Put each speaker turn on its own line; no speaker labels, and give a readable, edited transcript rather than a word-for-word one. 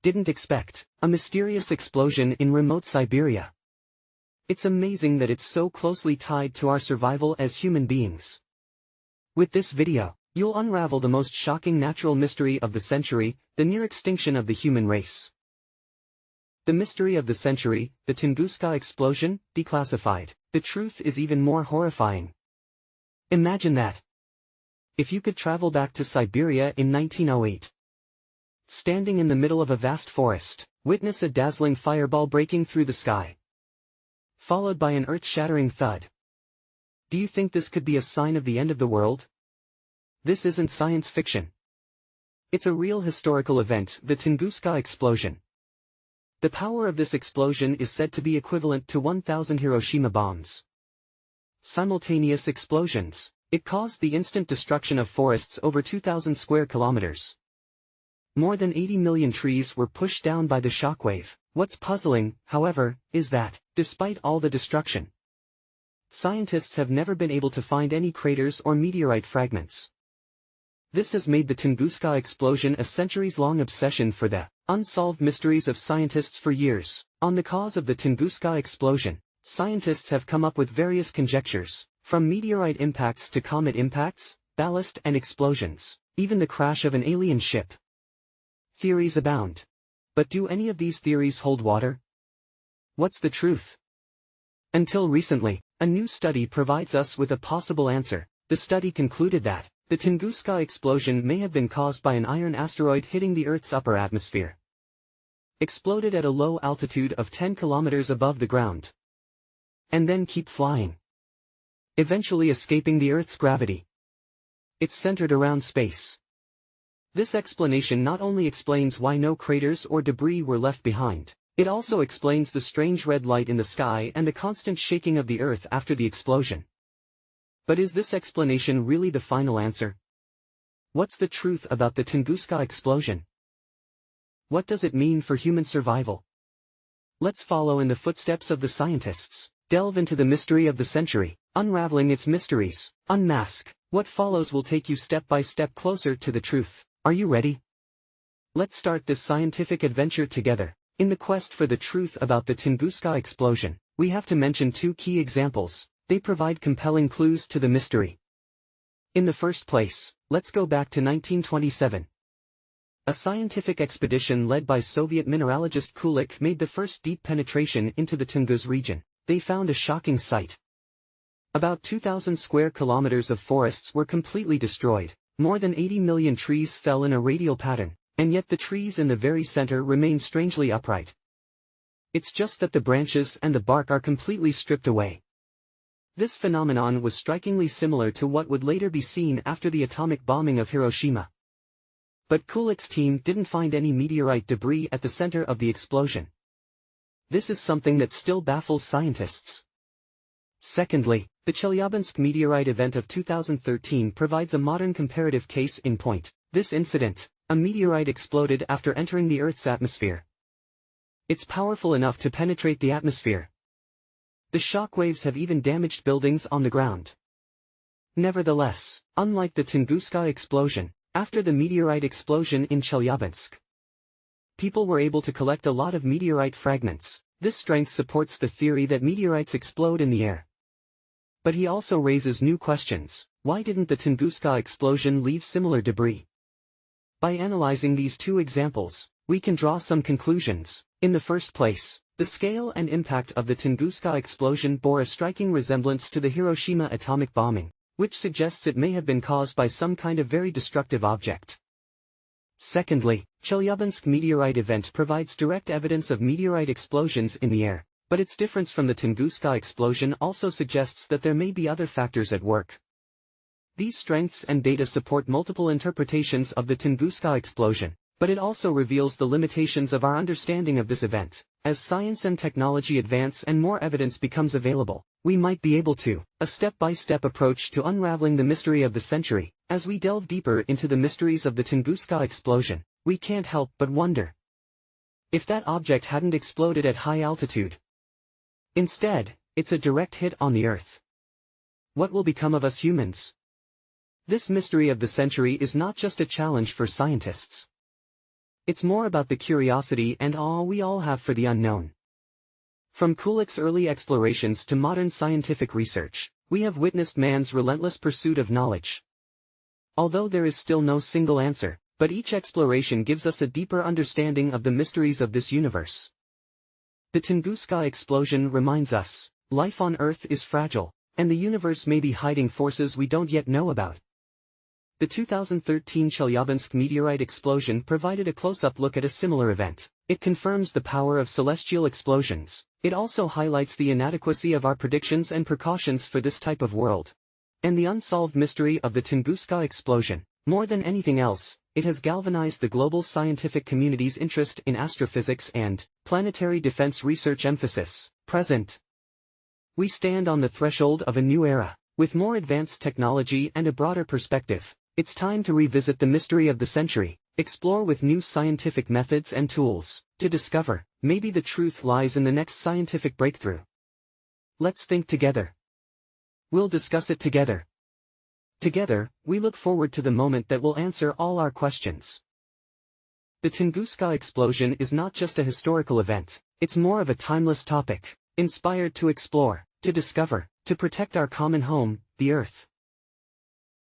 didn't expect, a mysterious explosion in remote Siberia. It's amazing that it's so closely tied to our survival as human beings. With this video, you'll unravel the most shocking natural mystery of the century, the near extinction of the human race. The mystery of the century, the Tunguska Explosion, declassified. The truth is even more horrifying. Imagine that. If you could travel back to Siberia in 1908. Standing in the middle of a vast forest, witness a dazzling fireball breaking through the sky, followed by an earth-shattering thud. Do you think this could be a sign of the end of the world? This isn't science fiction. It's a real historical event, the Tunguska Explosion. The power of this explosion is said to be equivalent to 1,000 Hiroshima bombs. Simultaneous explosions. It caused the instant destruction of forests over 2,000 square kilometers. More than 80 million trees were pushed down by the shockwave. What's puzzling, however, is that, despite all the destruction, scientists have never been able to find any craters or meteorite fragments. This has made the Tunguska explosion a centuries-long obsession for the unsolved mysteries of scientists for years. On the cause of the Tunguska explosion, scientists have come up with various conjectures, from meteorite impacts to comet impacts, ballast and explosions, even the crash of an alien ship. Theories abound. But do any of these theories hold water? What's the truth? Until recently, a new study provides us with a possible answer. The study concluded that the Tunguska explosion may have been caused by an iron asteroid hitting the Earth's upper atmosphere. Exploded at a low altitude of 10 kilometers above the ground. And then keep flying, eventually escaping the Earth's gravity. It's centered around space. This explanation not only explains why no craters or debris were left behind, it also explains the strange red light in the sky and the constant shaking of the Earth after the explosion. But is this explanation really the final answer? What's the truth about the Tunguska explosion? What does it mean for human survival? Let's follow in the footsteps of the scientists, delve into the mystery of the century, unraveling its mysteries, unmask. What follows will take you step by step closer to the truth. Are you ready? Let's start this scientific adventure together. In the quest for the truth about the Tunguska explosion, we have to mention two key examples. They provide compelling clues to the mystery. In the first place, let's go back to 1927. A scientific expedition led by Soviet mineralogist Kulik made the first deep penetration into the Tungus region. They found a shocking sight. About 2,000 square kilometers of forests were completely destroyed. More than 80 million trees fell in a radial pattern, and yet the trees in the very center remain strangely upright. It's just that the branches and the bark are completely stripped away. This phenomenon was strikingly similar to what would later be seen after the atomic bombing of Hiroshima. But Kulik's team didn't find any meteorite debris at the center of the explosion. This is something that still baffles scientists. Secondly, the Chelyabinsk meteorite event of 2013 provides a modern comparative case in point. This incident, a meteorite exploded after entering the Earth's atmosphere. It's powerful enough to penetrate the atmosphere. The shockwaves have even damaged buildings on the ground. Nevertheless, unlike the Tunguska explosion, after the meteorite explosion in Chelyabinsk, people were able to collect a lot of meteorite fragments. This strength supports the theory that meteorites explode in the air. But he also raises new questions. Why didn't the Tunguska explosion leave similar debris? By analyzing these two examples, we can draw some conclusions. In the first place, the scale and impact of the Tunguska explosion bore a striking resemblance to the Hiroshima atomic bombing, which suggests it may have been caused by some kind of very destructive object. Secondly, Chelyabinsk meteorite event provides direct evidence of meteorite explosions in the air. But its difference from the Tunguska explosion also suggests that there may be other factors at work. These strengths and data support multiple interpretations of the Tunguska explosion, but it also reveals the limitations of our understanding of this event. As science and technology advance and more evidence becomes available, we might be able to, a step-by-step approach to unraveling the mystery of the century. As we delve deeper into the mysteries of the Tunguska explosion, we can't help but wonder if that object hadn't exploded at high altitude. Instead, it's a direct hit on the Earth. What will become of us humans? This mystery of the century is not just a challenge for scientists. It's more about the curiosity and awe we all have for the unknown. From Kulik's early explorations to modern scientific research, we have witnessed man's relentless pursuit of knowledge. Although there is still no single answer, but each exploration gives us a deeper understanding of the mysteries of this universe. The Tunguska Explosion reminds us, life on Earth is fragile, and the universe may be hiding forces we don't yet know about. The 2013 Chelyabinsk meteorite explosion provided a close-up look at a similar event. It confirms the power of celestial explosions. It also highlights the inadequacy of our predictions and precautions for this type of world. And the unsolved mystery of the Tunguska explosion. More than anything else, it has galvanized the global scientific community's interest in astrophysics and planetary defense research emphasis. Present. We stand on the threshold of a new era. With more advanced technology and a broader perspective, it's time to revisit the mystery of the century, explore with new scientific methods and tools, to discover, maybe the truth lies in the next scientific breakthrough. Let's think together. We'll discuss it together. Together, we look forward to the moment that will answer all our questions. The Tunguska explosion is not just a historical event, it's more of a timeless topic, inspired to explore, to discover, to protect our common home, the Earth.